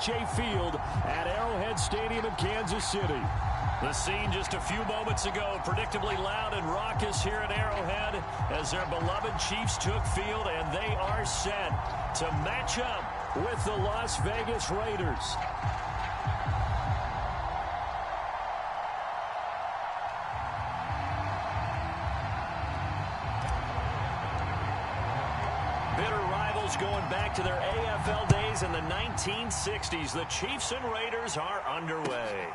AT&T Field at Arrowhead Stadium in Kansas City. The scene just a few moments ago, predictably loud and raucous here at Arrowhead as their beloved Chiefs took field, and they are set to match up with the Las Vegas Raiders. Bitter rivals going back to their AFL days in the 1960s. The Chiefs and Raiders are underway.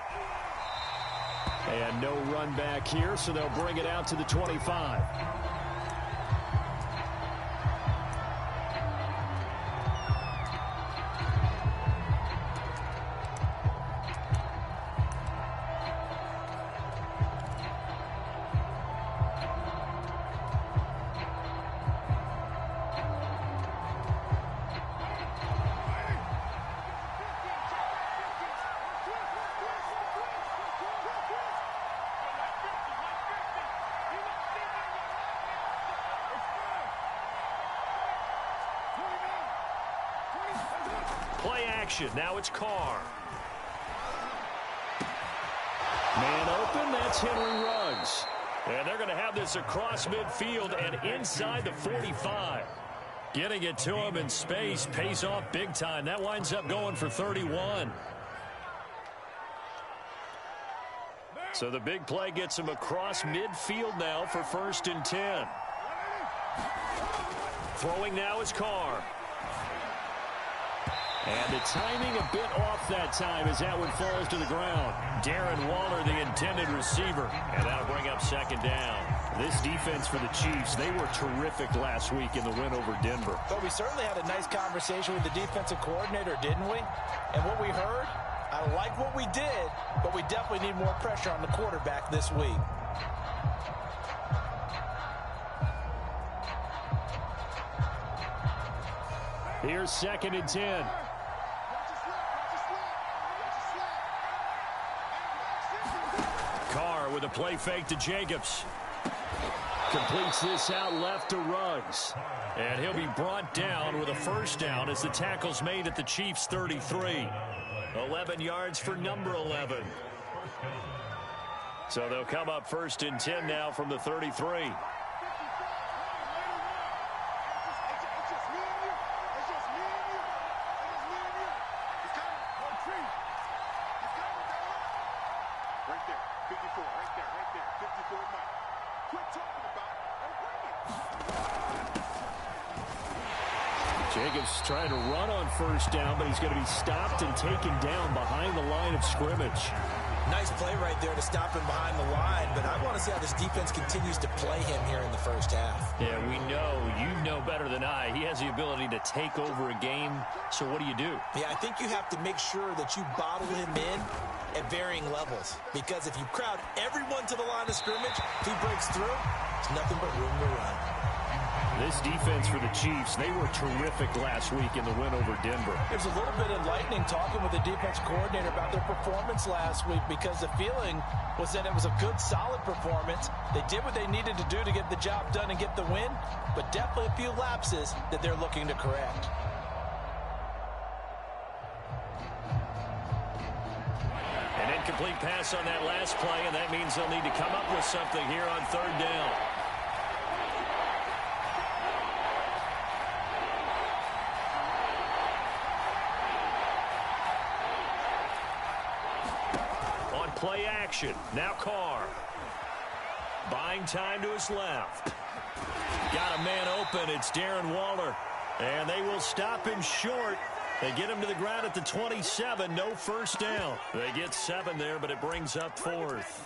And no run back here, so they'll bring it out to the 25. Play action. Now it's Carr. Man open. That's Henry Ruggs. And they're going to have this across midfield and inside the 45. Getting it to him in space pays off big time. That winds up going for 31. So the big play gets him across midfield now for 1st and 10. Throwing now is Carr. And the timing a bit off that time as that one falls to the ground. Darren Waller, the intended receiver. And that'll bring up 2nd down. This defense for the Chiefs, they were terrific last week in the win over Denver. But we certainly had a nice conversation with the defensive coordinator, didn't we? And what we heard, I like what we did, but we definitely need more pressure on the quarterback this week. Here's 2nd and 10. Carr with a play fake to Jacobs. Completes this out left to Ruggs. And he'll be brought down with a 1st down as the tackle's made at the Chiefs' 33. 11 yards for number 11. So they'll come up 1st and 10 now from the 33. Jacobs trying to run on 1st down, but he's going to be stopped and taken down behind the line of scrimmage. Nice play right there to stop him behind the line, but I want to see how this defense continues to play him here in the 1st half. Yeah, we know. You know better than I. He has the ability to take over a game, so what do? Yeah, I think you have to make sure that you bottle him in at varying levels, because if you crowd everyone to the line of scrimmage, if he breaks through, there's nothing but room to run. This defense for the Chiefs, they were terrific last week in the win over Denver. It was a little bit enlightening talking with the defense coordinator about their performance last week, because the feeling was that it was a good, solid performance. They did what they needed to do to get the job done and get the win, but definitely a few lapses that they're looking to correct. An incomplete pass on that last play, and that means they'll need to come up with something here on 3rd down. Play action. Now Carr. Buying time to his left. Got a man open. It's Darren Waller. And they will stop him short. They get him to the ground at the 27. No 1st down. They get 7 there, but it brings up 4th.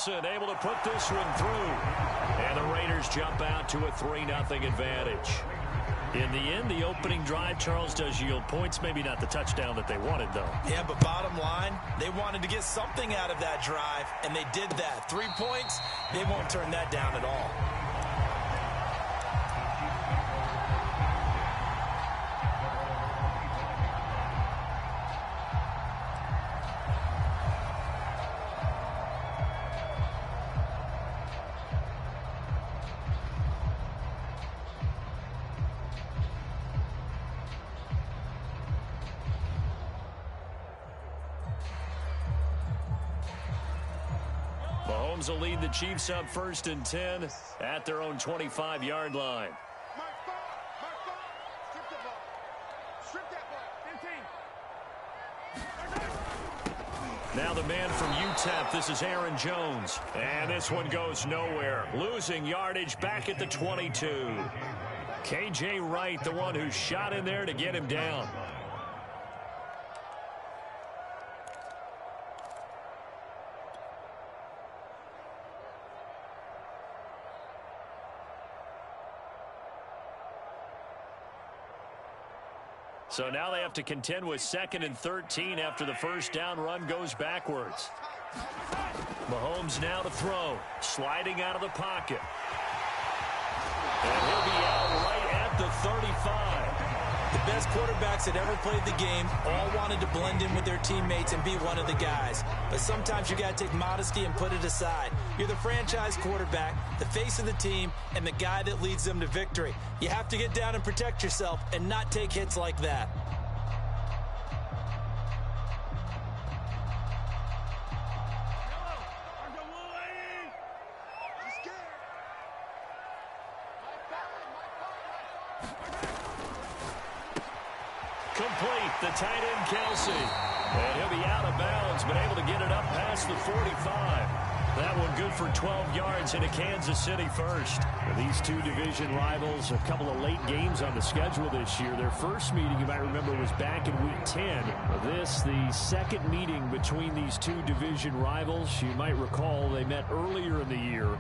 Able to put this one through. And the Raiders jump out to a 3-0 advantage. In the end, the opening drive, Charles, does yield points. Maybe not the touchdown that they wanted, though. Yeah, but bottom line, they wanted to get something out of that drive, and they did that. 3 points, they won't turn that down at all. Mahomes will lead the Chiefs up 1st and 10 at their own 25-yard line. Now the man from UTEP, this is Aaron Jones. And this one goes nowhere. Losing yardage back at the 22. K.J. Wright, the one who shot in there to get him down. So now they have to contend with 2nd and 13 after the first down run goes backwards. Mahomes now to throw. Sliding out of the pocket. And he'll be out right at the 35. The best quarterbacks that ever played the game all wanted to blend in with their teammates and be one of the guys. But sometimes you got to take modesty and put it aside. You're the franchise quarterback, the face of the team, and the guy that leads them to victory. You have to get down and protect yourself and not take hits like that. Complete, the tight end Kelsey. And he'll be out of bounds, but able to get it up past the 45. That one good for 12 yards into Kansas City first. These two division rivals, a couple of late games on the schedule this year. Their first meeting, you might remember, was back in Week 10. This, the second meeting between these two division rivals. You might recall they met earlier in the year.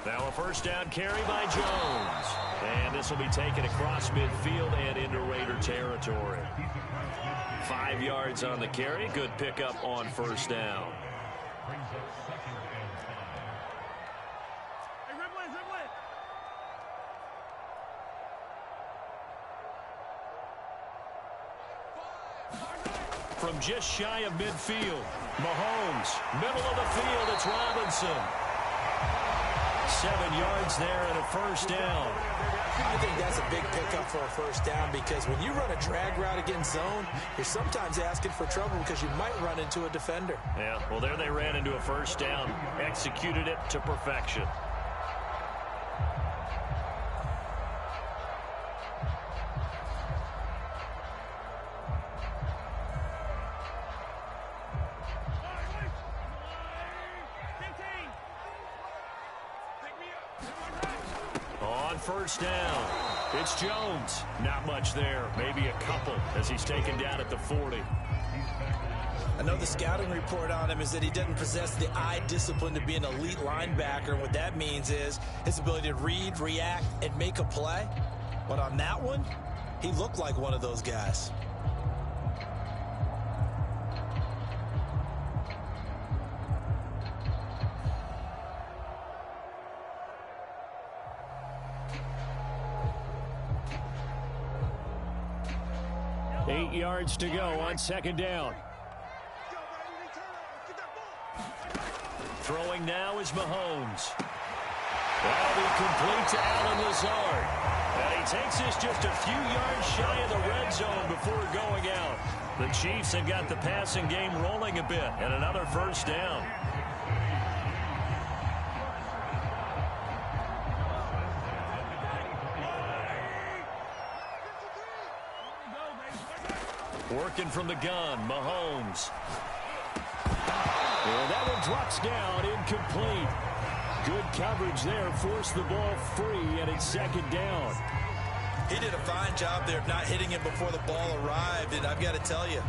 Now a first down carry by Jones. And this will be taken across midfield and into Raider territory. 5 yards on the carry. Good pickup on first down. From just shy of midfield, Mahomes, middle of the field, it's Robinson. 7 yards there and a first down. I think that's a big pickup for a first down because when you run a drag route against zone, you're sometimes asking for trouble because you might run into a defender. Yeah, well, there they ran into a first down. Executed it to perfection. First down. It's Jones. Not much there. Maybe a couple as he's taken down at the 40. I know the scouting report on him is that he doesn't possess the eye discipline to be an elite linebacker. And what that means is his ability to read, react, and make a play. But on that one, he looked like one of those guys. Yards to go on second down. Throwing now is Mahomes. That'll be complete to Allen Lazard. And he takes this just a few yards shy of the red zone before going out. The Chiefs have got the passing game rolling a bit, and another first down. Working from the gun, Mahomes. And that one drops down, incomplete. Good coverage there, forced the ball free, and it's second down. He did a fine job there of not hitting him before the ball arrived, and I've got to tell you,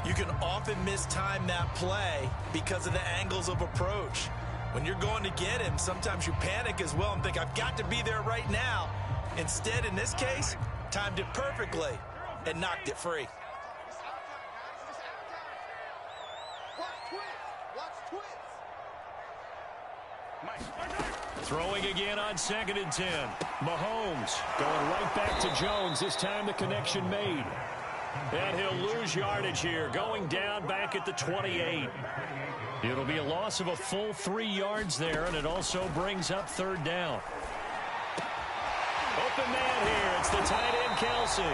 you can often mistime that play because of the angles of approach. When you're going to get him, sometimes you panic as well and think, I've got to be there right now. Instead, in this case, timed it perfectly and knocked it free. Throwing again on 2nd and 10. Mahomes going right back to Jones. This time the connection made. And he'll lose yardage here. Going down back at the 28. It'll be a loss of a full 3 yards there, and it also brings up third down. open man here. It's the tight end, Kelce.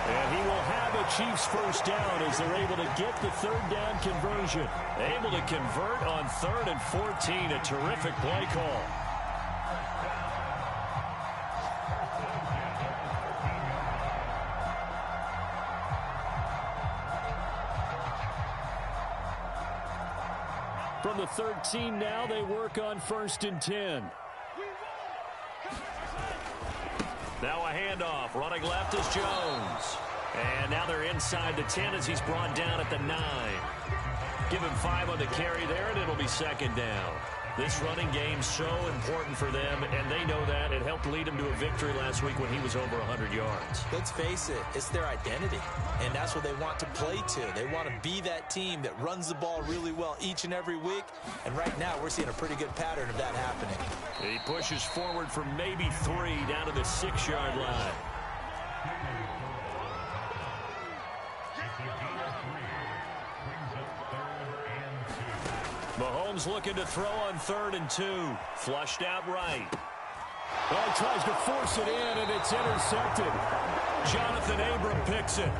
And he will have a Chiefs first down as they're able to get the third down conversion. Able to convert on 3rd and 14. A terrific play call. From the 13 now, they work on 1st and 10. Now a handoff. Running left is Jones. And now they're inside the 10 as he's brought down at the 9. Give him 5 on the carry there, and it'll be 2nd down. This running game so important for them, and they know that. It helped lead him to a victory last week when he was over 100 yards. Let's face it, it's their identity, and that's what they want to play to. They want to be that team that runs the ball really well each and every week, and right now we're seeing a pretty good pattern of that happening. He pushes forward for maybe 3 down to the 6-yard line. Mahomes looking to throw on 3rd and 2. Flushed out right. Well, he tries to force it in, and it's intercepted. Jonathan Abram picks it.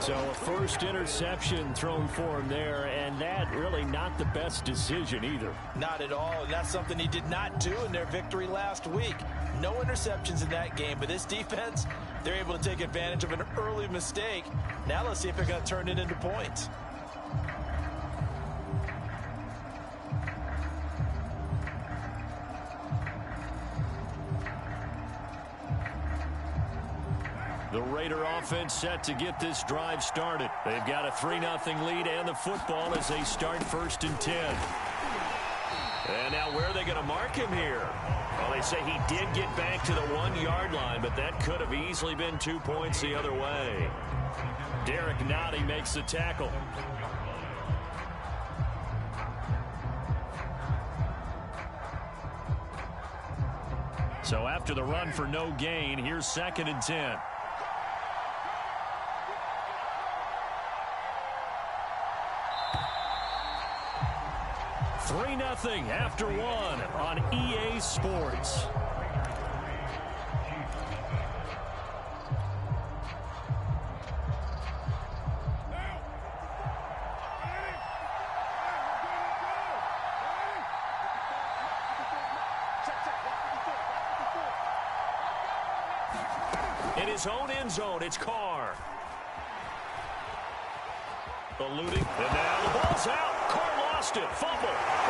So a first interception thrown for him there, and that really not the best decision either. Not at all, and that's something he did not do in their victory last week. No interceptions in that game, but this defense, they're able to take advantage of an early mistake. Now let's see if they're going to turn it into points. The Raider offense set to get this drive started. They've got a 3-0 lead and the football as they start 1st and 10. And now where are they going to mark him here? Well, they say he did get back to the 1-yard line, but that could have easily been 2 points the other way. Derek Nottie makes the tackle. So after the run for no gain, here's 2nd and 10. Nothing after 1 on EA Sports. In his own end zone, it's Carr. Eluding, and now the ball's out. Carr lost it. Fumble.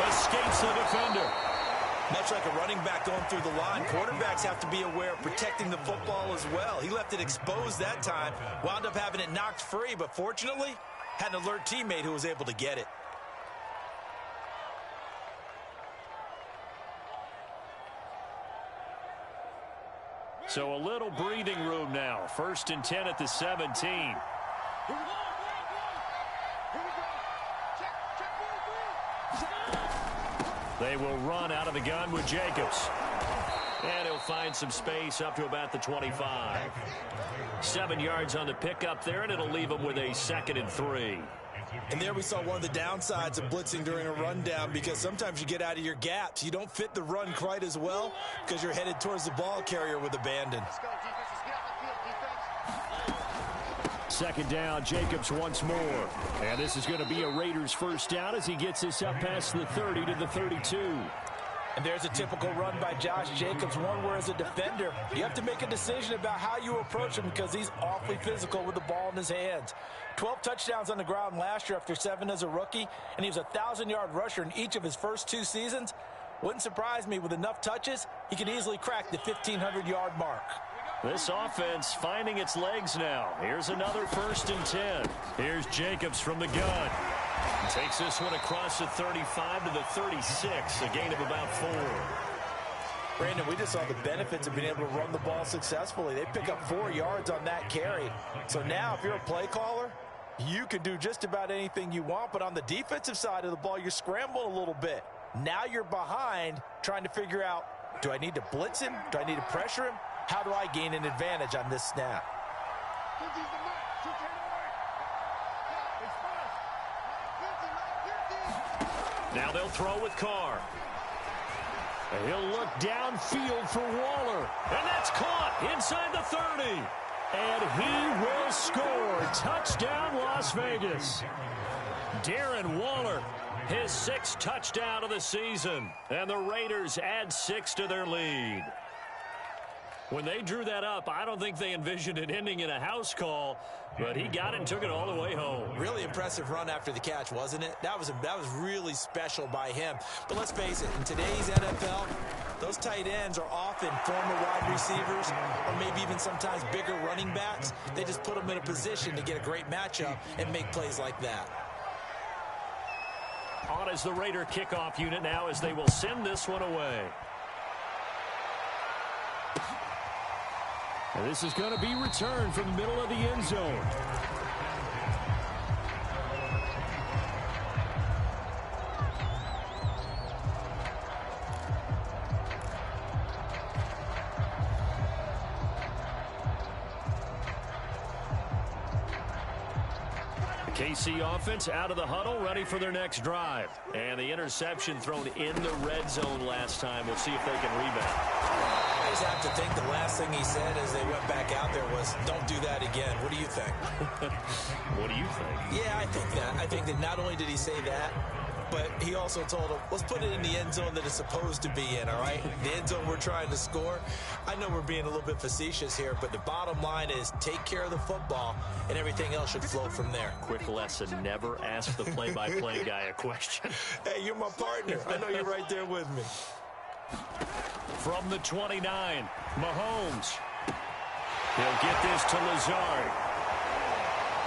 Escapes the defender. Much like a running back going through the line, quarterbacks have to be aware of protecting the football as well. He left it exposed that time, wound up having it knocked free, but fortunately, had an alert teammate who was able to get it. So a little breathing room now. 1st and 10 at the 17. They will run out of the gun with Jacobs. And he'll find some space up to about the 25. 7 yards on the pickup there, and it'll leave him with a 2nd and 3. And there we saw one of the downsides of blitzing during a rundown, because sometimes you get out of your gaps. You don't fit the run quite as well because you're headed towards the ball carrier with abandon. 2nd down, Jacobs once more. And this is going to be a Raiders first down as he gets this up past the 30 to the 32. And there's a typical run by Josh Jacobs, one where as a defender, you have to make a decision about how you approach him because he's awfully physical with the ball in his hands. 12 touchdowns on the ground last year after 7 as a rookie, and he was a 1,000-yard rusher in each of his first 2 seasons. Wouldn't surprise me, with enough touches, he could easily crack the 1,500-yard mark. This offense finding its legs now. Here's another 1st and 10. Here's Jacobs from the gun. Takes this one across the 35 to the 36, a gain of about 4. Brandon, we just saw the benefits of being able to run the ball successfully. They pick up 4 yards on that carry. So now if you're a play caller, you can do just about anything you want, but on the defensive side of the ball, you're scrambling a little bit. Now you're behind trying to figure out, do I need to blitz him? Do I need to pressure him? How do I gain an advantage on this snap? Now they'll throw with Carr. And he'll look downfield for Waller. And that's caught inside the 30. And he will score. Touchdown, Las Vegas. Darren Waller, his 6th touchdown of the season. And the Raiders add 6 to their lead. When they drew that up, I don't think they envisioned it ending in a house call, but he got it and took it all the way home. Really impressive run after the catch, wasn't it? That was really special by him. But let's face it, in today's NFL, those tight ends are often former wide receivers or maybe even sometimes bigger running backs. They just put them in a position to get a great matchup and make plays like that. On is the Raider kickoff unit now as they will send this one away. And this is going to be returned from the middle of the end zone. KC offense out of the huddle, ready for their next drive. And the interception thrown in the red zone last time. We'll see if they can rebound. I just have to think the last thing he said as they went back out there was, don't do that again. What do you think? What do you think? Yeah, I think that. I think that not only did he say that, but he also told him, let's put it in the end zone that it's supposed to be in, all right? The end zone we're trying to score. I know we're being a little bit facetious here, but the bottom line is take care of the football, and everything else should flow from there. Quick lesson, never ask the play-by-play guy a question. Hey, you're my partner. I know you're right there with me. From the 29, Mahomes. He'll get this to Lazard.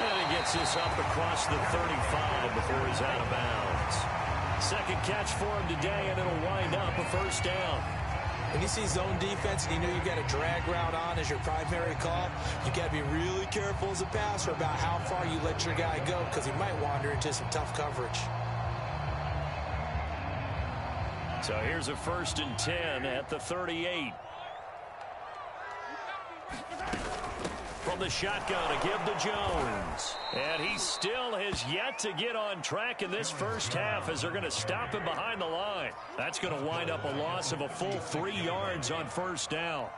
And he gets this up across the 35 before he's out of bounds. Second catch for him today, and it'll wind up a first down. When you see zone defense and you know you've got a drag route on as your primary call, you've got to be really careful as a passer about how far you let your guy go because he might wander into some tough coverage. So here's a 1st and 10 at the 38. From the shotgun to give to Jones. And he still has yet to get on track in this first half as they're going to stop him behind the line. That's going to wind up a loss of a full 3 yards on first down.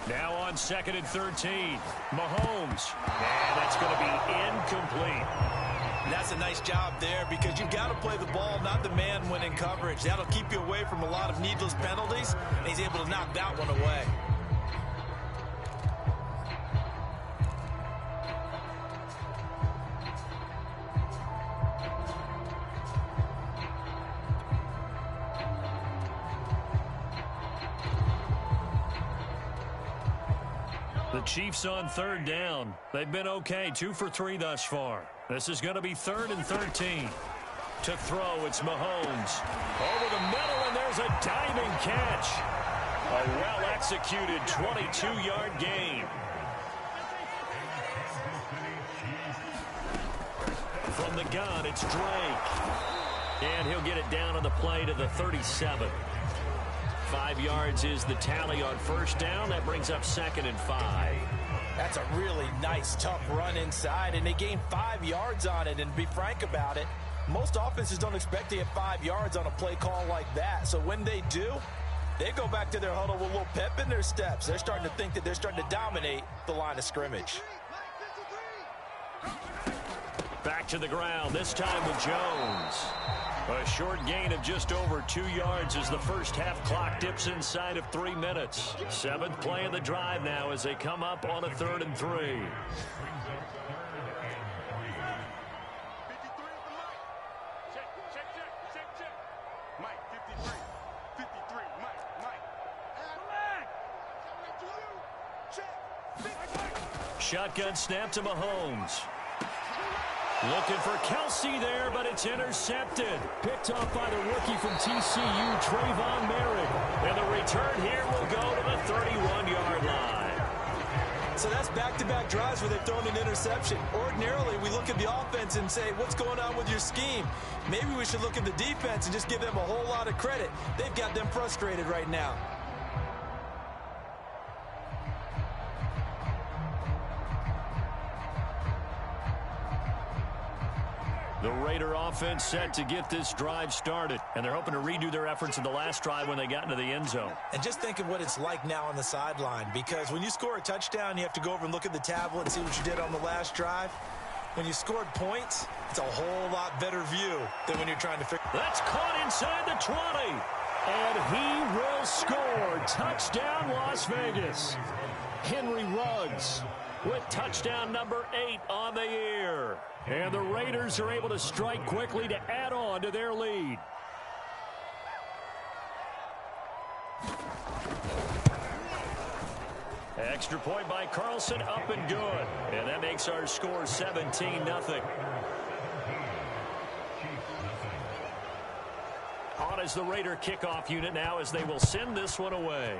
Now on 2nd and 13. Mahomes. And that's going to be incomplete. That's a nice job there because you've got to play the ball, not the man when in coverage. That'll keep you away from a lot of needless penalties, and he's able to knock that one away. The Chiefs on 3rd down. They've been okay, 2 for 3 thus far. This is going to be 3rd and 13. To throw, it's Mahomes. Over the middle, and there's a diving catch. A well-executed 22-yard gain. From the gun, it's Drake. And he'll get it down on the play to the 37. 5 yards is the tally on first down. That brings up 2nd and 5. That's a really nice, tough run inside, and they gained 5 yards on it. And to be frank about it, most offenses don't expect to get 5 yards on a play call like that. So when they do, they go back to their huddle with a little pep in their steps. They're starting to think that they're starting to dominate the line of scrimmage. Back to the ground, this time with Jones. A short gain of just over 2 yards as the first half clock dips inside of 3 minutes. 7th play of the drive now as they come up on a 3rd and 3. Shotgun snap to Mahomes. Looking for Kelsey there, but it's intercepted. Picked off by the rookie from TCU, Trayvon Merrick. And the return here will go to the 31-yard line. So that's back-to-back drives where they've thrown an interception. Ordinarily, we look at the offense and say, what's going on with your scheme? Maybe we should look at the defense and just give them a whole lot of credit. They've got them frustrated right now. The Raider offense set to get this drive started. And they're hoping to redo their efforts in the last drive when they got into the end zone. And just think of what it's like now on the sideline. Because when you score a touchdown, you have to go over and look at the tablet and see what you did on the last drive. When you scored points, it's a whole lot better view than when you're trying to figure. That's caught inside the 20. And he will score. Touchdown, Las Vegas. Henry Ruggs with touchdown number 8 on the year. And the Raiders are able to strike quickly to add on to their lead. Extra point by Carlson, up and good. And that makes our score 17-0. On is the Raider kickoff unit now as they will send this one away.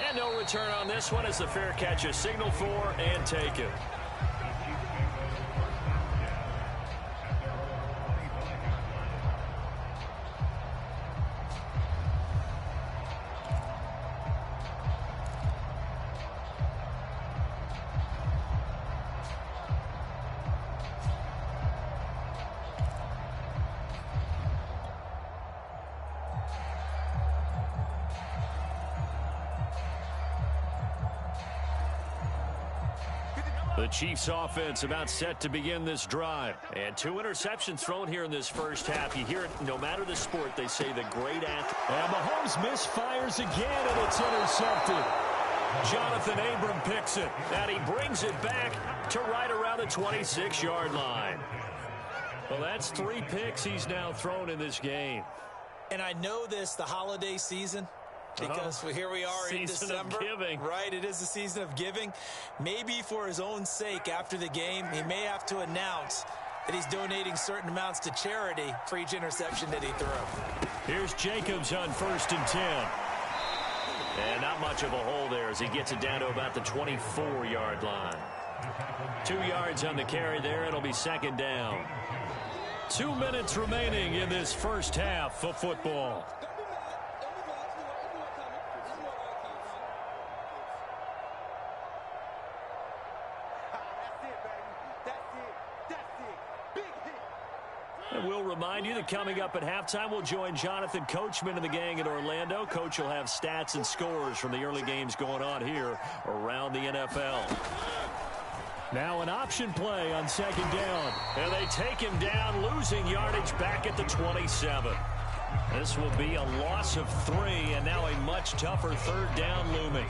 And no return on this one as the fair catch is signaled for and taken. The Chiefs offense about set to begin this drive. And 2 interceptions thrown here in this first half. You hear it no matter the sport, they say the great athlete. And Mahomes misfires again, and it's intercepted. Jonathan Abram picks it. And he brings it back to right around the 26-yard line. Well, that's 3 picks he's now thrown in this game. And I know this, the holiday season, because here we are in December. Season of giving. Right, it is the season of giving. Maybe for his own sake after the game, he may have to announce that he's donating certain amounts to charity for each interception that he threw. Here's Jacobs on 1st and 10. And not much of a hole there as he gets it down to about the 24-yard line. 2 yards on the carry there. It'll be second down. 2 minutes remaining in this first half of football. And we'll remind you that coming up at halftime, we'll join Jonathan Coachman and the gang in Orlando. Coach will have stats and scores from the early games going on here around the NFL. Now an option play on second down. And they take him down, losing yardage back at the 27. This will be a loss of 3, and now a much tougher 3rd down looming.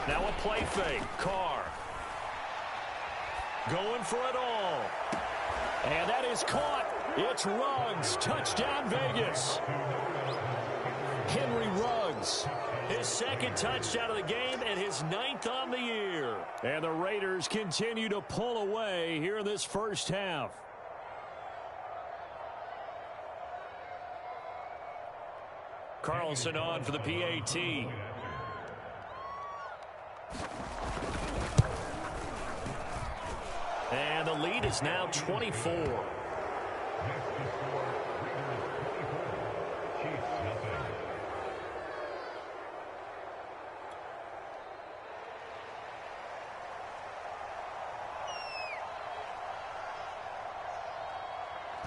Now a play fake. Carr going for it all. And that is caught. It's Ruggs. Touchdown, Vegas. Henry Ruggs. His 2nd touchdown of the game and his 9th on the year. And the Raiders continue to pull away here in this first half. Carlson on for the PAT. And the lead is now 24.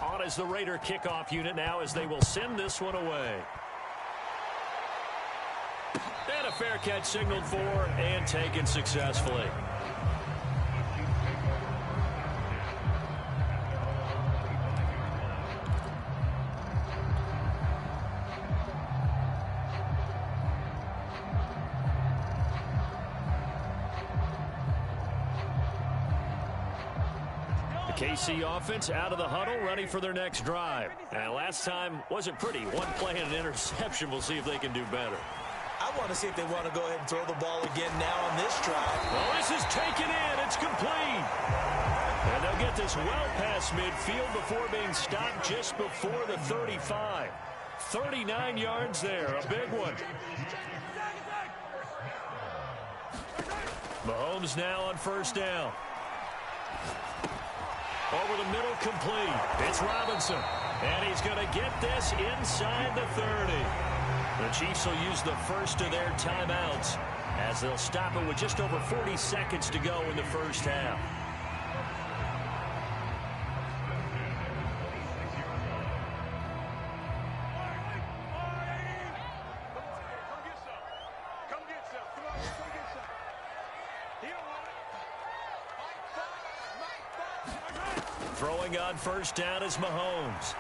On is the Raider kickoff unit now as they will send this one away. And a fair catch signaled for and taken successfully. KC offense out of the huddle, ready for their next drive. And last time wasn't pretty. 1 play and an interception. We'll see if they can do better. I want to see if they want to go ahead and throw the ball again now on this drive. Well, this is taken in. It's complete. And they'll get this well past midfield before being stopped just before the 35. 39 yards there. A big one. Mahomes now on 1st down. Over the middle, complete. It's Robinson. And he's going to get this inside the 30. The Chiefs will use the first of their timeouts as they'll stop it with just over 40 seconds to go in the first half. Throwing on first down is Mahomes.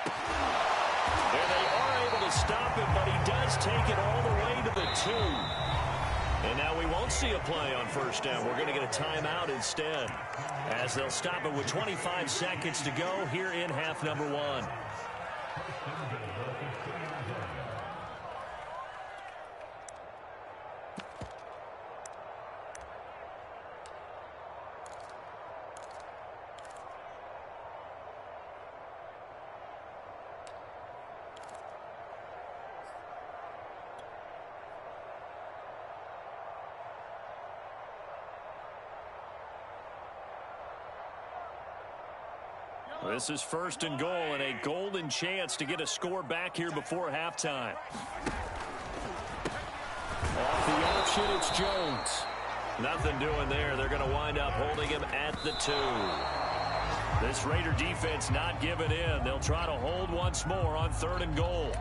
And they are able to stop him, but he does take it all the way to the 2. And now we won't see a play on first down. We're going to get a timeout instead, as they'll stop it with 25 seconds to go here in half number 1. This is first and goal and a golden chance to get a score back here before halftime. Off the option, it's Jones. Nothing doing there. They're going to wind up holding him at the 2. This Raider defense not giving in. They'll try to hold once more on 3rd and goal.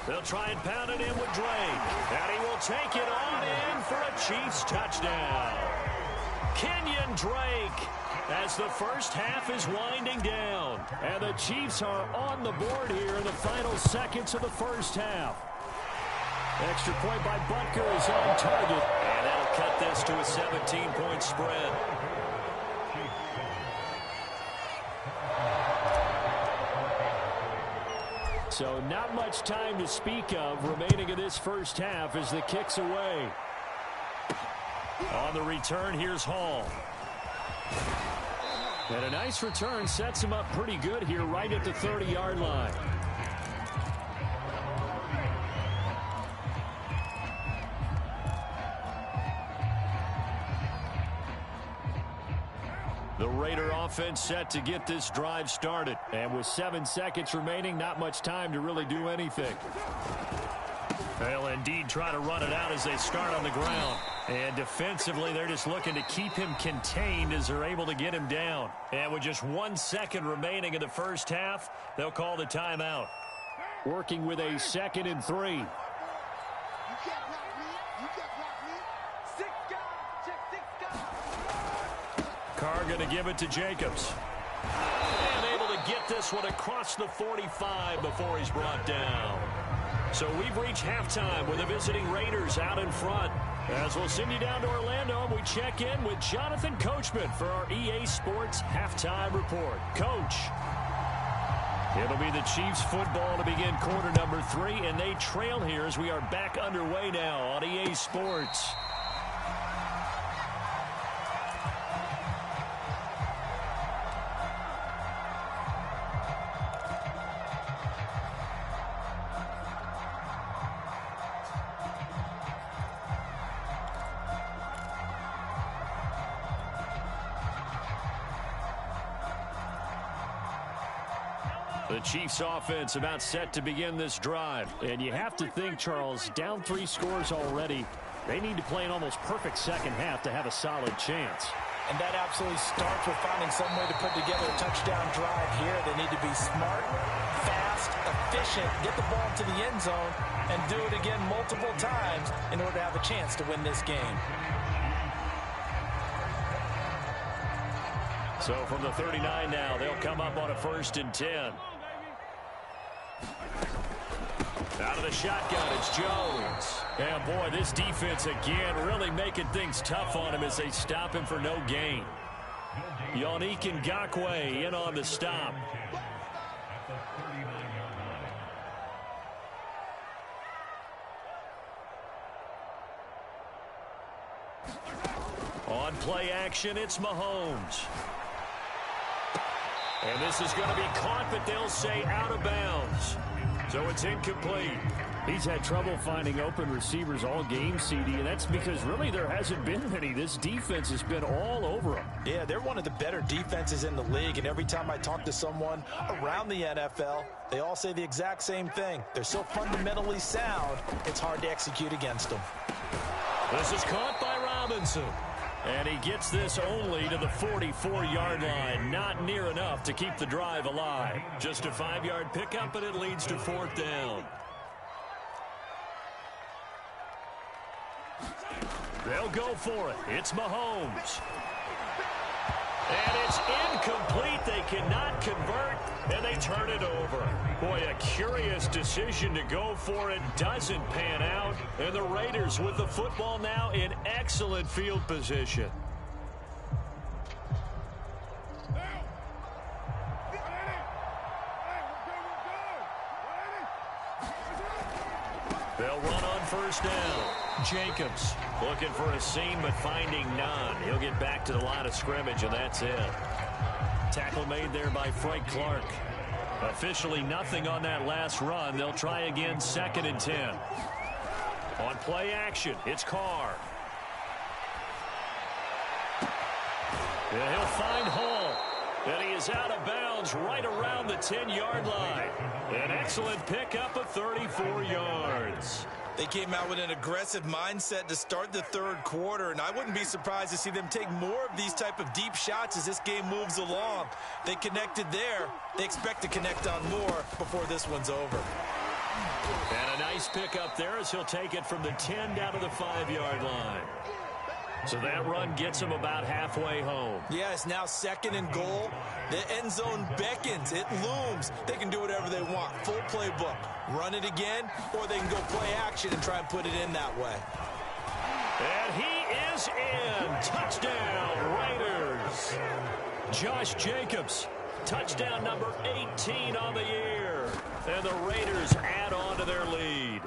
They'll try and pound it in with Drake. And he will take it on in for a Chiefs touchdown. Kenyon Drake as the first half is winding down. And the Chiefs are on the board here in the final seconds of the first half. Extra point by Butker is on target. And that'll cut this to a 17-point spread. So not much time to speak of remaining in this first half as the kick's away. On the return, here's Hall. And a nice return sets him up pretty good here right at the 30-yard line. The Raider offense set to get this drive started. And with 7 seconds remaining, not much time to really do anything. They'll indeed try to run it out as they start on the ground. And defensively, they're just looking to keep him contained as they're able to get him down. And with just 1 second remaining in the first half, they'll call the timeout. Working with a 2nd and 3. Carr going to give it to Jacobs. And able to get this one across the 45 before he's brought down. So we've reached halftime with the visiting Raiders out in front. As we'll send you down to Orlando, and we check in with Jonathan Coachman for our EA Sports Halftime Report. Coach. It'll be the Chiefs football to begin quarter number 3, and they trail here as we are back underway now on EA Sports. The Chiefs offense about set to begin this drive. And you have to think, Charles, down 3 scores already. They need to play an almost perfect second half to have a solid chance. And that absolutely starts with finding some way to put together a touchdown drive here. They need to be smart, fast, efficient, get the ball to the end zone, and do it again multiple times in order to have a chance to win this game. So from the 39 now, they'll come up on a 1st and 10. Out of the shotgun, it's Jones. And boy, this defense again really making things tough on him as they stop him for no gain. Yannick Ngakoue in on the stop. On play action, it's Mahomes. And this is going to be caught, but they'll say out of bounds. So it's incomplete. He's had trouble finding open receivers all game, CD, and that's because really there hasn't been many. This defense has been all over him. Yeah, they're one of the better defenses in the league, and every time I talk to someone around the NFL, they all say the exact same thing. They're so fundamentally sound, it's hard to execute against them. This is caught by Robinson. And he gets this only to the 44-yard line. Not near enough to keep the drive alive. Just a 5-yard pickup, and it leads to 4th down. They'll go for it. It's Mahomes. And it's incomplete. They cannot convert, and they turn it over. Boy, a curious decision to go for it. Doesn't pan out. And the Raiders with the football now in excellent field position. They'll run on 1st down. Jacobs looking for a seam, but finding none. He'll get back to the line of scrimmage, and that's it. Tackle made there by Frank Clark. Officially nothing on that last run. They'll try again, 2nd and 10. On play action, it's Carr. And he'll find Hall. And he is out of bounds right around the 10-yard line. An excellent pickup of 34 yards. They came out with an aggressive mindset to start the 3rd quarter, and I wouldn't be surprised to see them take more of these type of deep shots as this game moves along. They connected there. They expect to connect on more before this one's over. And a nice pickup there as he'll take it from the 10 down to the 5-yard line. So that run gets him about halfway home. Yeah, it's now 2nd and goal. The end zone beckons. It looms. They can do whatever they want. Full playbook. Run it again, or they can go play action and try and put it in that way. And he is in. Touchdown, Raiders. Josh Jacobs, touchdown number 18 on the year. And the Raiders add on to their lead.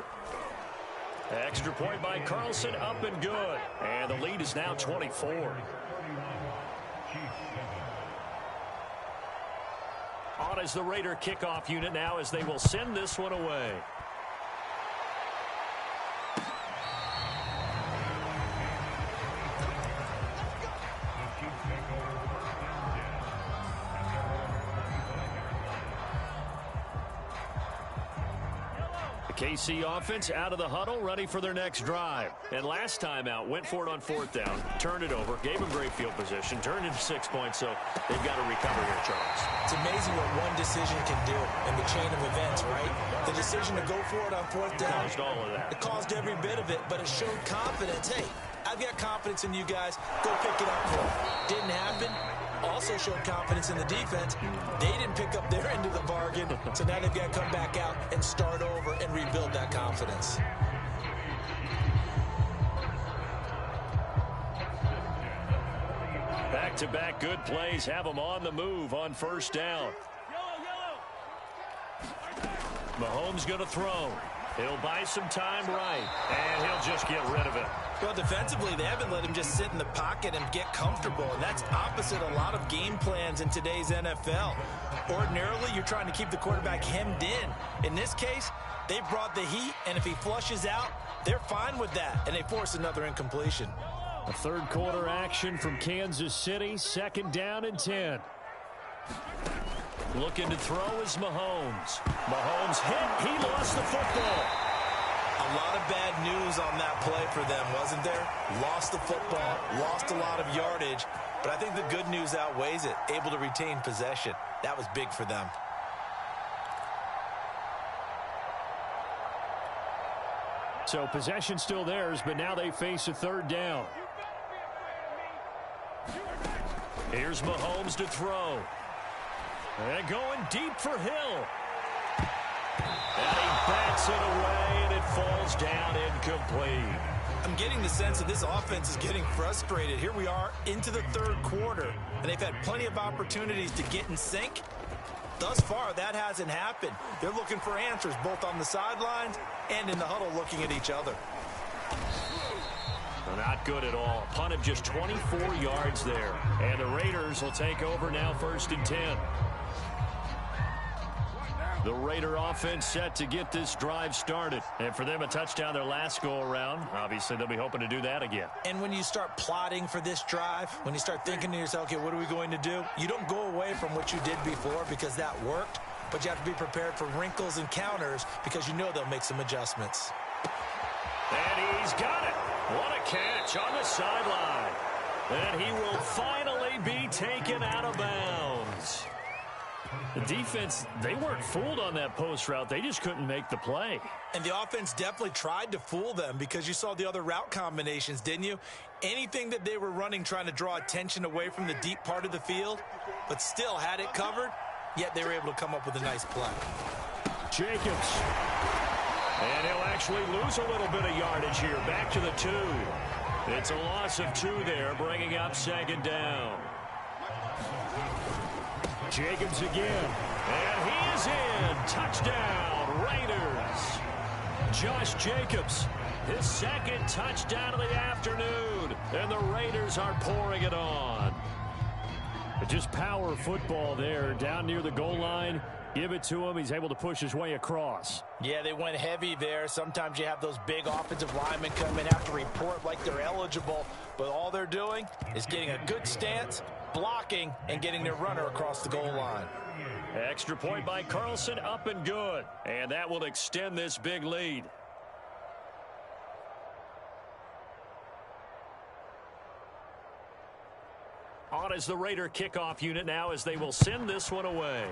Extra point by Carlson, up and good. And the lead is now 24. On is the Raider kickoff unit now as they will send this one away. KC offense out of the huddle, ready for their next drive. And last time out, went for it on 4th down, turned it over, gave them great field position, turned into 6 points, so they've got to recover here, Charles. It's amazing what one decision can do in the chain of events, right? The decision to go for it on 4th down. Caused all of that. It caused every bit of it, but it showed confidence. Hey, I've got confidence in you guys. Go pick it up for me. Didn't happen. Also showed confidence in the defense. They didn't pick up their end of the bargain, so now they've got to come back out and start over and rebuild that confidence. Back-to-back good plays have them on the move on 1st down. Mahomes going to throw. He'll buy some time right, and he'll just get rid of it. Well, defensively, they haven't let him just sit in the pocket and get comfortable, and that's opposite a lot of game plans in today's NFL. Ordinarily, you're trying to keep the quarterback hemmed in. In this case, they brought the heat, and if he flushes out, they're fine with that, and they force another incompletion. A 3rd quarter action from Kansas City, 2nd down and 10. Looking to throw is Mahomes. Mahomes hit. He lost the football. A lot of bad news on that play for them, wasn't there? Lost the football, lost a lot of yardage, but I think the good news outweighs it. Able to retain possession. That was big for them. So possession still theirs, but now they face a 3rd down. Here's Mahomes to throw. And going deep for Hill. And he bats it away, and it falls down incomplete. I'm getting the sense that this offense is getting frustrated. Here we are into the 3rd quarter, and they've had plenty of opportunities to get in sync. Thus far, that hasn't happened. They're looking for answers both on the sidelines and in the huddle looking at each other. Not good at all. Punt of just 24 yards there. And the Raiders will take over now, 1st and 10. The Raider offense set to get this drive started. And for them, a touchdown their last go-around. Obviously, they'll be hoping to do that again. And when you start plotting for this drive, when you start thinking to yourself, okay, what are we going to do? You don't go away from what you did before because that worked. But you have to be prepared for wrinkles and counters because you know they'll make some adjustments. And he's got it. What a catch on the sideline. And he will finally be taken out of bounds. The defense, they weren't fooled on that post route. They just couldn't make the play. And the offense definitely tried to fool them because you saw the other route combinations, didn't you? Anything that they were running trying to draw attention away from the deep part of the field, but still had it covered, yet they were able to come up with a nice play. Jacobs. And he'll actually lose a little bit of yardage here. Back to the 2. It's a loss of 2 there, bringing up 2nd down. Jacobs again. And he is in. Touchdown, Raiders. Josh Jacobs, his 2nd touchdown of the afternoon. And the Raiders are pouring it on. Just power football there down near the goal line. Give it to him. He's able to push his way across. Yeah, they went heavy there. Sometimes you have those big offensive linemen come in, have to report like they're eligible. But all they're doing is getting a good stance, blocking, and getting their runner across the goal line. Extra point by Carlson, up and good. And that will extend this big lead. On is the Raider kickoff unit now as they will send this one away.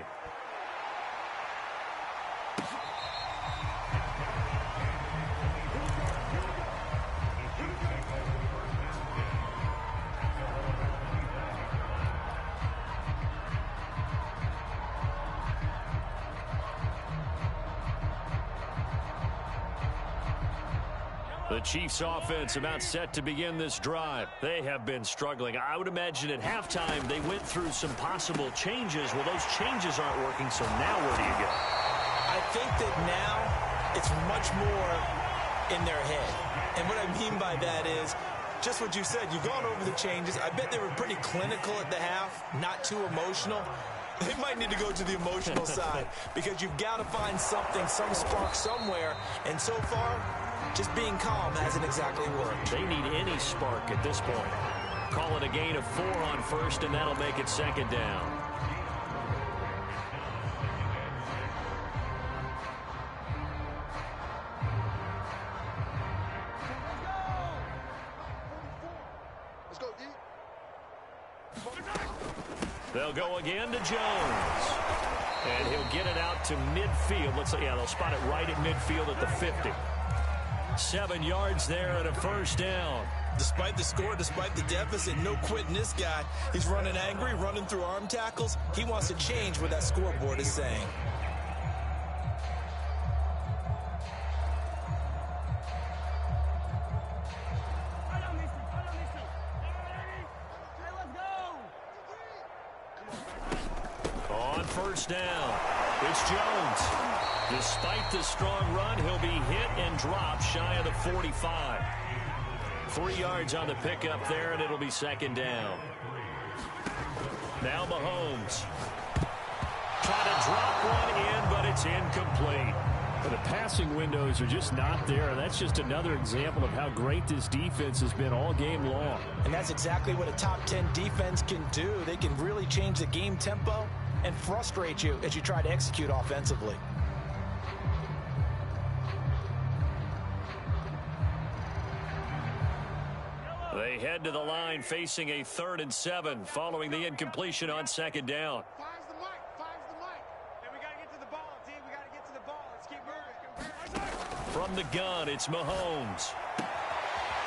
The Chiefs offense about set to begin this drive. They have been struggling. I would imagine at halftime they went through some possible changes. Well, those changes aren't working, so now where do you go? I think that now it's much more in their head. And what I mean by that is just what you said. You've gone over the changes. I bet they were pretty clinical at the half, not too emotional. They might need to go to the emotional side because you've got to find something, some spark somewhere. And so far, just being calm hasn't exactly worked. They need any spark at this point. Call it a gain of 4 on 1st, and that'll make it 2nd down. Let's go, D. They'll go again to Jones. And he'll get it out to midfield. Yeah, they'll spot it right at midfield at the 50. 7 yards there and a 1st down. Despite the score, despite the deficit, no quitting this guy. He's running angry, running through arm tackles. He wants to change what that scoreboard is saying. On 1st down, it's Jones. Despite the strong run, he'll be hit and dropped shy of the 45. 3 yards on the pickup there, and it'll be 2nd down. Now Mahomes. Try to drop one in, but it's incomplete. The passing windows are just not there, and that's just another example of how great this defense has been all game long. And that's exactly what a top 10 defense can do. They can really change the game tempo and frustrate you as you try to execute offensively. They head to the line facing a 3rd and 7 following the incompletion on 2nd down. Finds the mic. Finds the mic. Hey, we got to get to the ball, team. We got to get to the ball. Let's keep moving. From the gun, it's Mahomes.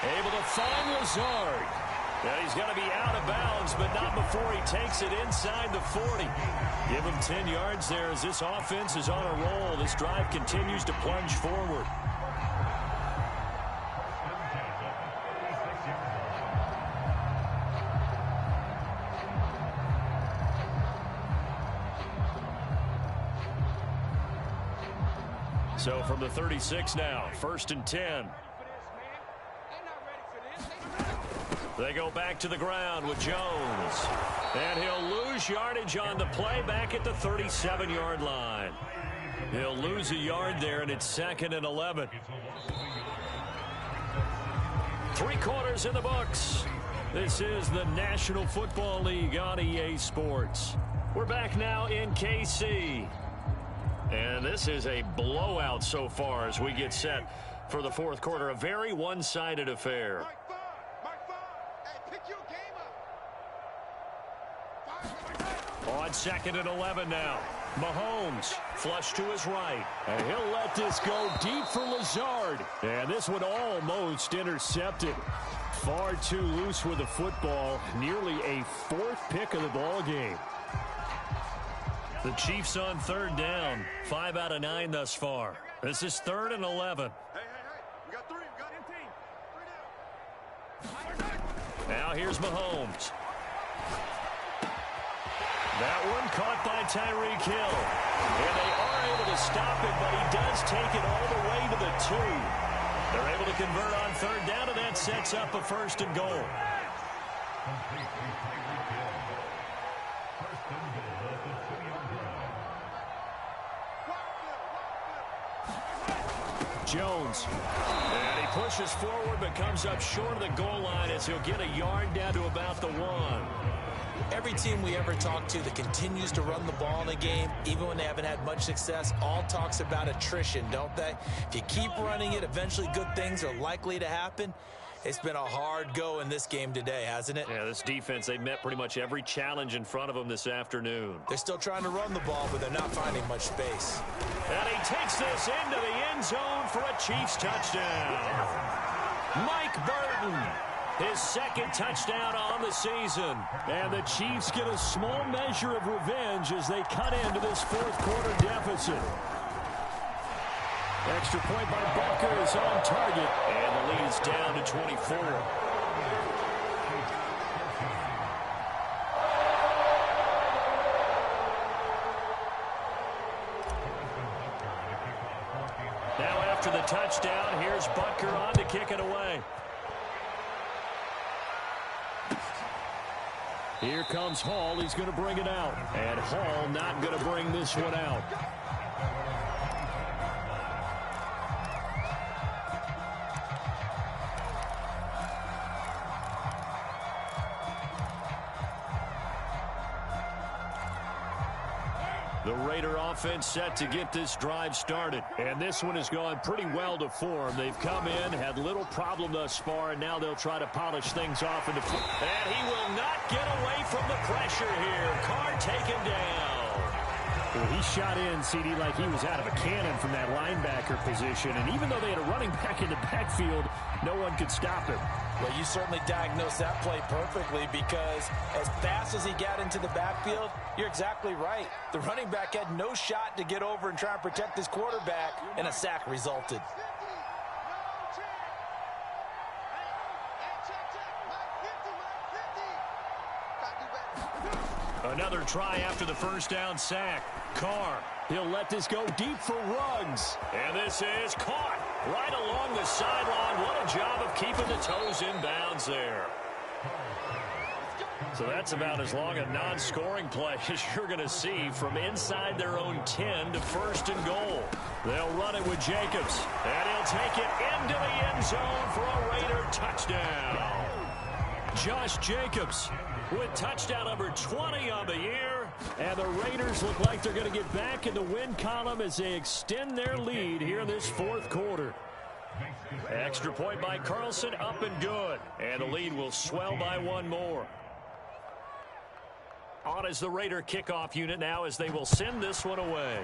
Able to find Lazard. Now he's going to be out of bounds, but not before he takes it inside the 40. Give him 10 yards there as this offense is on a roll. This drive continues to plunge forward. So from the 36 now, 1st and 10. They're not ready for this. They go back to the ground with Jones. And he'll lose yardage on the play back at the 37-yard line. He'll lose a yard there, and it's 2nd and 11. 3 quarters in the books. This is the National Football League on EA Sports. We're back now in KC. And this is a blowout so far as we get set for the 4th quarter. A very one-sided affair. On 2nd and 11 now. Mahomes flush to his right. And he'll let this go deep for Lazard. And this one almost intercepted. Far too loose with the football. Nearly a 4th pick of the ball game. The Chiefs on 3rd down. 5 out of 9 thus far. This is 3rd and 11. Hey. We got 3. We got 10 team. Now here's Mahomes. That one caught by Tyreek Hill. And they are able to stop it, but he does take it all the way to the 2. They're able to convert on 3rd down, and that sets up a 1st and goal. Jones. And he pushes forward, but comes up short of the goal line as he'll get a yard down to about the 1. Every team we ever talk to that continues to run the ball in a game, even when they haven't had much success, all talks about attrition, don't they? If you keep running it, eventually good things are likely to happen. It's been a hard go in this game today, hasn't it? Yeah, this defense, they met pretty much every challenge in front of them this afternoon. They're still trying to run the ball, but they're not finding much space. And he takes this into the end zone for a Chiefs touchdown. Mike Burton. His 2nd touchdown on the season. And the Chiefs get a small measure of revenge as they cut into this 4th quarter deficit. Extra point by Butker is on target. And the lead is down to 24. Now after the touchdown, here's Butker on to kick it away. Here comes Hall. He's going to bring it out. And Hall not going to bring this one out. The Raider offense set to get this drive started. And this one has gone pretty well to form. They've come in, had little problem thus far, and now they'll try to polish things off. And he will not get away from the pressure here. Carr taken down. Well, he shot in, CD, like he was out of a cannon from that linebacker position. And even though they had a running back in the backfield, no one could stop him. Well, you certainly diagnosed that play perfectly because as fast as he got into the backfield, you're exactly right. The running back had no shot to get over and try and protect his quarterback, and a sack resulted. Another try after the 1st down sack. Carr, he'll let this go deep for Ruggs. And this is caught right along the sideline. What a job of keeping the toes in bounds there. So that's about as long a non-scoring play as you're going to see from inside their own 10 to 1st and goal. They'll run it with Jacobs. And he'll take it into the end zone for a Raider touchdown. Josh Jacobs with touchdown number 20 on the year. And the Raiders look like they're going to get back in the win column as they extend their lead here in this 4th quarter. Extra point by Carlson, up and good. And the lead will swell by 1 more. On is the Raider kickoff unit now as they will send this one away.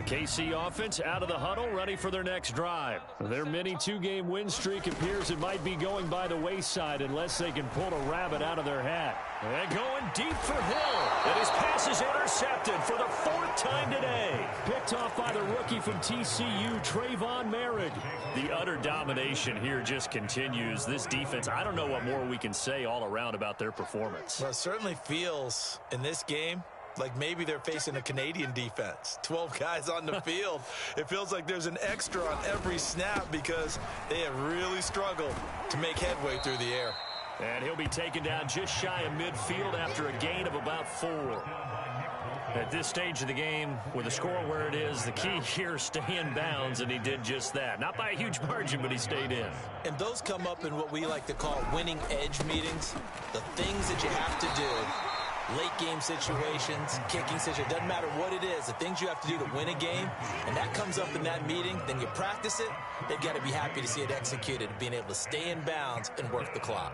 KC offense out of the huddle, ready for their next drive. Their mini two-game win streak appears it might be going by the wayside unless they can pull a rabbit out of their hat. And going deep for Hill. And his pass is intercepted for the 4th time today. Picked off by the rookie from TCU, Trayvon Merritt. The utter domination here just continues. This defense, I don't know what more we can say all around about their performance. Well, it certainly feels in this game like maybe they're facing a Canadian defense. 12 guys on the field. It feels like there's an extra on every snap because they have really struggled to make headway through the air. And he'll be taken down just shy of midfield after a gain of about 4. At this stage of the game, with the score where it is, the key here, stay in bounds, and he did just that. Not by a huge margin, but he stayed in. And those come up in what we like to call winning edge meetings. The things that you have to do. Late game situations, kicking situations, doesn't matter what it is, the things you have to do to win a game, and that comes up in that meeting, then you practice it, they've got to be happy to see it executed, being able to stay in bounds and work the clock.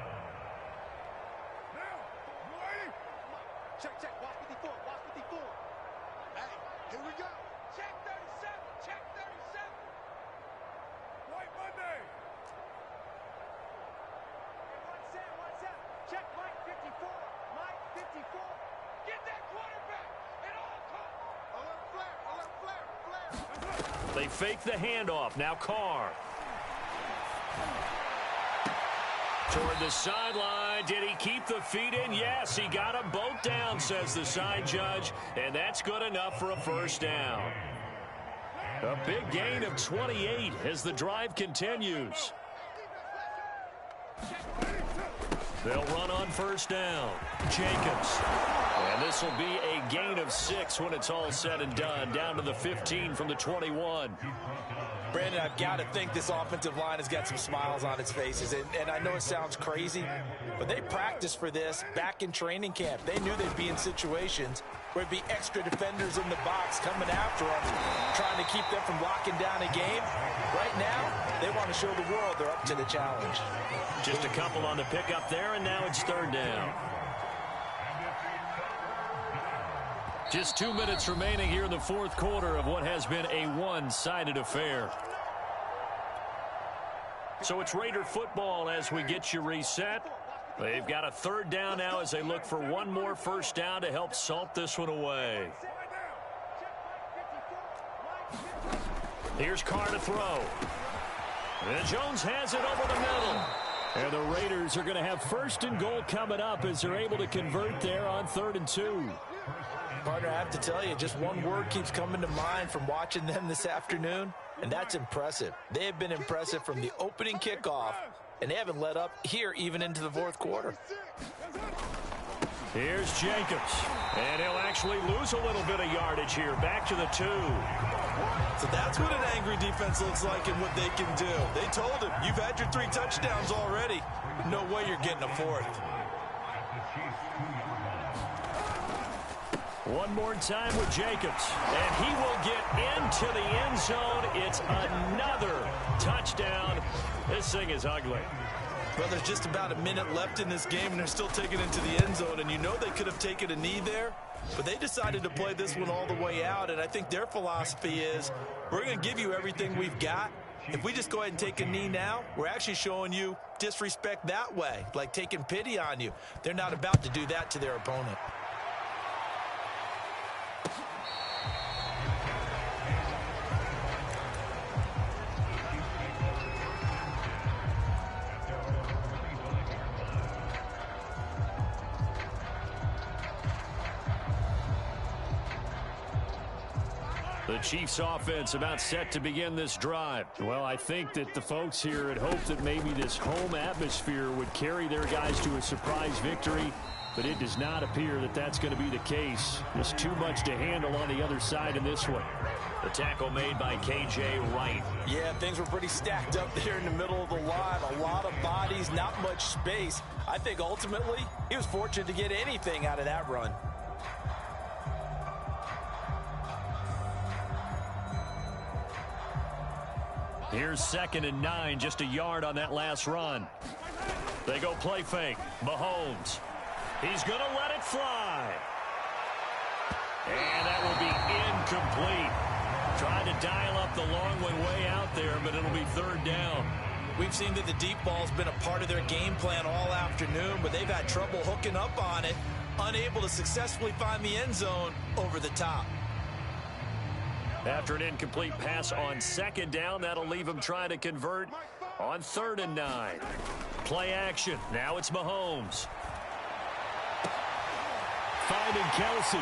Check, check. Watch 54. Watch 54. Hey, here we go. Check 37. Check 37. White Monday. One set. Check Mike 54. Mike 54. Get that quarterback at all costs. Alert flare. Alert flare. Flare. They fake the handoff. Now Carr. Toward the sideline. Did he keep the feet in? Yes, he got them both down, says the side judge. And that's good enough for a first down. A big gain of 28 as the drive continues. They'll run on first down. Jacobs. And this will be a gain of 6 when it's all said and done. Down to the 15 from the 21. Brandon, I've got to think this offensive line has got some smiles on its faces. And I know it sounds crazy, but they practiced for this back in training camp. They knew they'd be in situations where it'd be extra defenders in the box coming after them, trying to keep them from locking down a game. Right now, they want to show the world they're up to the challenge. Just a couple on the pickup there, and now it's 3rd down. Just 2 minutes remaining here in the 4th quarter of what has been a one-sided affair. So it's Raider football as we get you reset. They've got a 3rd down now as they look for one more first down to help salt this one away. Here's Carr to throw. And Jones has it over the middle. And the Raiders are going to have 1st and goal coming up as they're able to convert there on 3rd and 2. Partner, I have to tell you, just one word keeps coming to mind from watching them this afternoon, and that's impressive. They have been impressive from the opening kickoff, and they haven't let up here even into the 4th quarter. Here's Jacobs, and he'll actually lose a little bit of yardage here. Back to the 2. So that's what an angry defense looks like and what they can do. They told him, you've had your 3 touchdowns already. No way you're getting a 4th. One more time with Jacobs, and he will get into the end zone. It's another touchdown. This thing is ugly. Well, there's just about a minute left in this game, and they're still taking it into the end zone. And you know they could have taken a knee there, but they decided to play this one all the way out. And I think their philosophy is, we're going to give you everything we've got. If we just go ahead and take a knee now, we're actually showing you disrespect that way, like taking pity on you. They're not about to do that to their opponent. The Chiefs offense about set to begin this drive. Well, I think that the folks here had hoped that maybe this home atmosphere would carry their guys to a surprise victory, but it does not appear that that's going to be the case. Just too much to handle on the other side in this one. The tackle made by K.J. Wright. Yeah, things were pretty stacked up there in the middle of the line. A lot of bodies, not much space. I think ultimately he was fortunate to get anything out of that run. Here's 2nd and 9, just a yard on that last run. They go play fake. Mahomes. He's going to let it fly. And that will be incomplete. Tried to dial up the long one way out there, but it'll be third down. We've seen that the deep ball's been a part of their game plan all afternoon, but they've had trouble hooking up on it, unable to successfully find the end zone over the top. After an incomplete pass on second down, that'll leave them trying to convert on 3rd and 9. Play action. Now it's Mahomes. Finding Kelsey.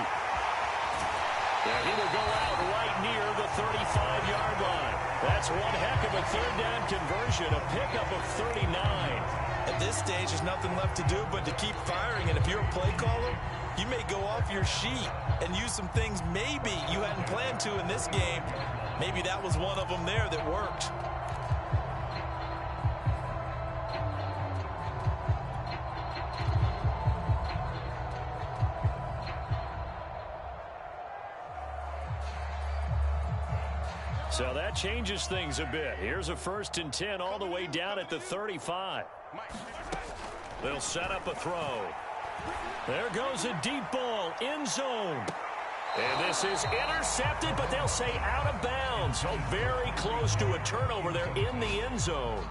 And he will go out right near the 35-yard line. That's one heck of a third down conversion, a pickup of 39. At this stage, there's nothing left to do but to keep firing. And if you're a play caller, you may go off your sheet and use some things maybe you hadn't planned to in this game. Maybe that was one of them there that worked. So that changes things a bit. Here's a 1st and 10 all the way down at the 35. They'll set up a throw. There goes a deep ball, end zone. And this is intercepted, but they'll say out of bounds. So very close to a turnover there in the end zone.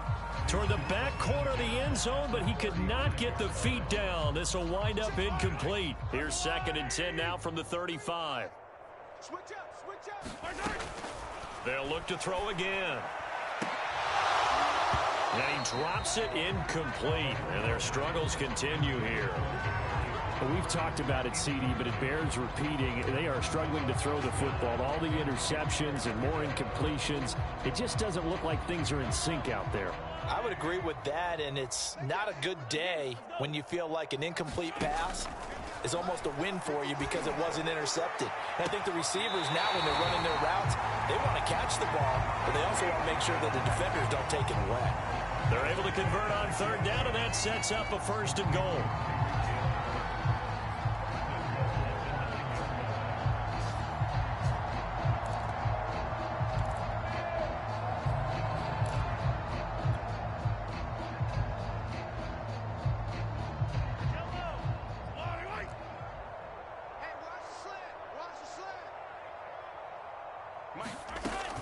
Toward the back corner of the end zone, but he could not get the feet down. This will wind up incomplete. Here's 2nd and 10 now from the 35. Switch up. They'll look to throw again. And he drops it incomplete. And their struggles continue here. Well, we've talked about it, CD, but it bears repeating. They are struggling to throw the football. All the interceptions and more incompletions. It just doesn't look like things are in sync out there. I would agree with that, and it's not a good day when you feel like an incomplete pass is almost a win for you because it wasn't intercepted. And I think the receivers now, when they're running their routes, they want to catch the ball, but they also want to make sure that the defenders don't take it away. They're able to convert on 3rd down, and that sets up a 1st and goal.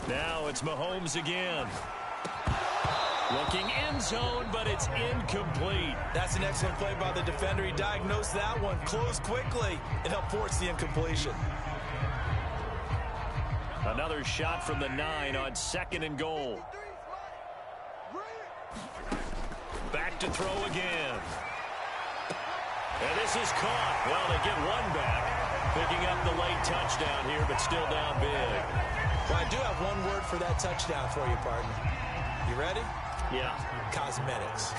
Now it's Mahomes again. Looking end zone, but it's incomplete. That's an excellent play by the defender. He diagnosed that one, closed quickly, and helped force the incompletion. Another shot from the 9 on 2nd and goal. Back to throw again. And this is caught. Well, they get one back. Picking up the late touchdown here, but still down big. Well, I do have one word for that touchdown for you, partner. You ready? Yeah. Cosmetics.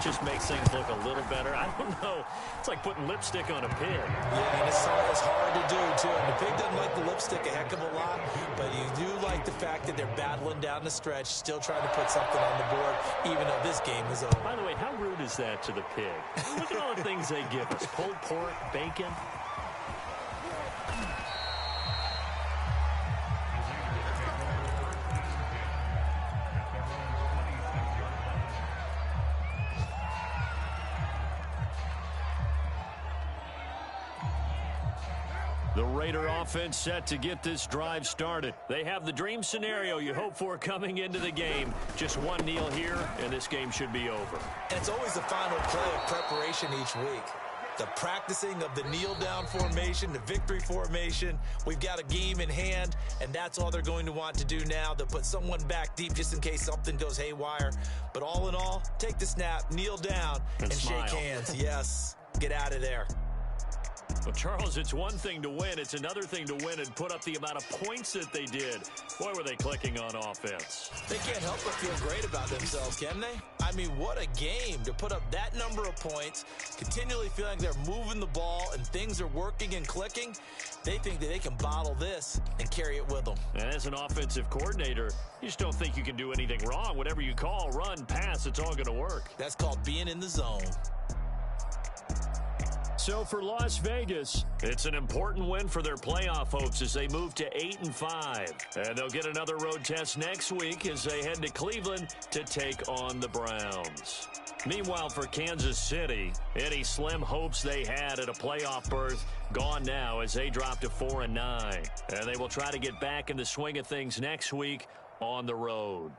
Just makes things look a little better. I don't know. It's like putting lipstick on a pig. Yeah, and it's hard to do, too. And the pig doesn't like the lipstick a heck of a lot, but you do like the fact that they're battling down the stretch, still trying to put something on the board, even though this game is over. By the way, how rude is that to the pig? Look at all the things they give us. Pulled pork, bacon. The Raider offense set to get this drive started. They have the dream scenario you hope for coming into the game. Just one kneel here, and this game should be over. And it's always the final play of preparation each week. The practicing of the kneel-down formation, the victory formation. We've got a game in hand, and that's all they're going to want to do now. They'll put someone back deep just in case something goes haywire. But all in all, take the snap, kneel down, and shake hands. Yes, get out of there. Well, Charles, it's one thing to win. It's another thing to win and put up the amount of points that they did. Boy, were they clicking on offense. They can't help but feel great about themselves, can they? I mean, what a game to put up that number of points, continually feeling they're moving the ball and things are working and clicking. They think that they can bottle this and carry it with them. And as an offensive coordinator, you just don't think you can do anything wrong. Whatever you call, run, pass, it's all going to work. That's called being in the zone. So for Las Vegas, it's an important win for their playoff hopes as they move to 8-5. And they'll get another road test next week as they head to Cleveland to take on the Browns. Meanwhile, for Kansas City, any slim hopes they had at a playoff berth gone now as they drop to 4-9. And they will try to get back in the swing of things next week on the road.